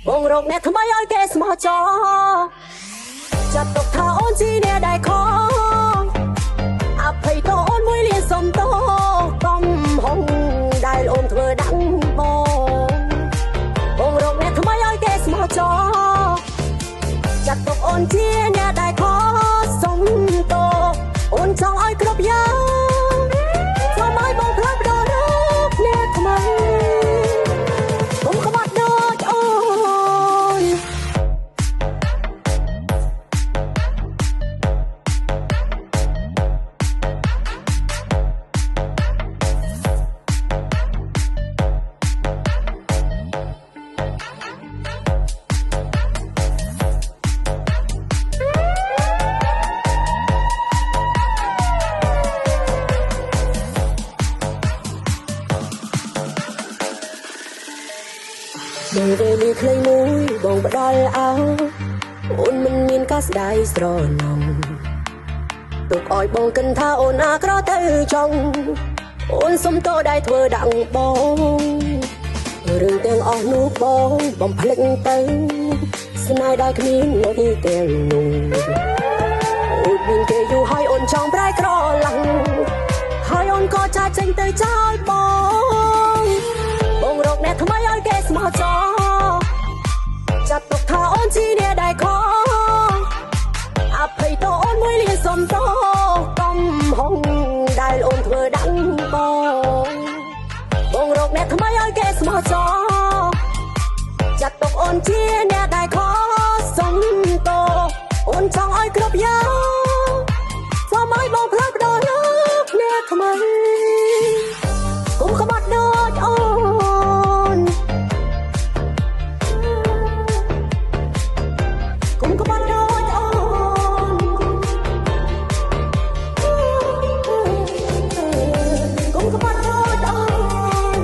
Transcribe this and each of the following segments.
បងរកអ្នកថ្មីឲ្យគេស្មោះចោចាត់ទុកថាអូនជីអ្នកដែលខអភ័យតអូនមួយលានសុំតកំហុងដែលអូនធ្វើដាក់បងរកអ្នកថ្មីឲ្យគេស្មោះចោចាត់ទុកអូនជាអ្នកដែលខសុំតអូនចង់ឲ្យគ្រប់យ៉ាងធ្វើឲ្យបងផ្លាស់ប្ដូររូបអ្នកថ្មីកុំក្បត់ដូចអូននៅពេលនេះខ្លីមួយបងផ្ដាល់អោអូនមិនមានការស្ដាយស្រណងទុកឲ្យបងគិនថាអូនអាក្រក់ទៅចង់អូនសុំតដែលធ្វើដាក់បងរឿងទាំងអស់នោះបងបំភ្លេចទៅស្នេហ៍ដែលគ្មាននៅទាំងនោះអូនមានគេយូរហើយអូនចង់ប្រែក្រឡាំងហើយអូនក៏ចាចេញទៅចោលបងរកអ្នកថ្មីឲ្យគេស្មោះចោចាត់ទុកថាអូនជីអ្នកដែលខអភ័យតអូនមួយលានសុំតកំហុងដែលអូនធ្វើដាក់បងរកអ្នកថ្មីឲ្យគេស្មោះចោចាត់ទុកអូនជាអ្នកដែលខសុំតអូនចង់ឲ្យគ្រប់យ៉ាងធ្វើឲ្យបងផ្លាស់ប្ដូររូបអ្នកថ្មីកុំក្បត់ដូចអូនកុំក្បត់ដូចអូនកុំក្បត់ដូចអូន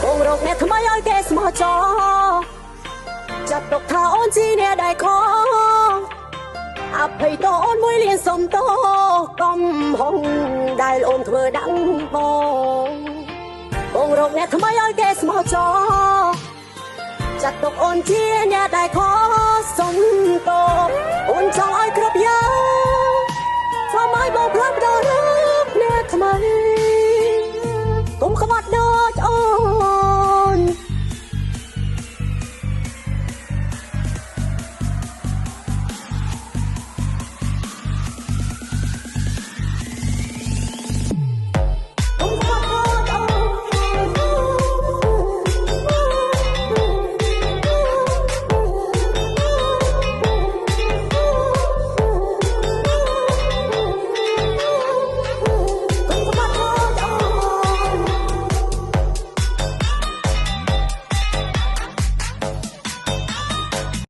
បងរកអ្នកថ្មីឲ្យគេស្មោះចោចាត់ទុកថាអូនជីអ្នកដែលខអភ័យតអូនមួយលានសុំតកំហុងដែលអូនធ្វើដាក់បងរកអ្នកថ្មីឲ្យគេស្មោះចោចាត់ទុកអូនជាអ្នកដែលខ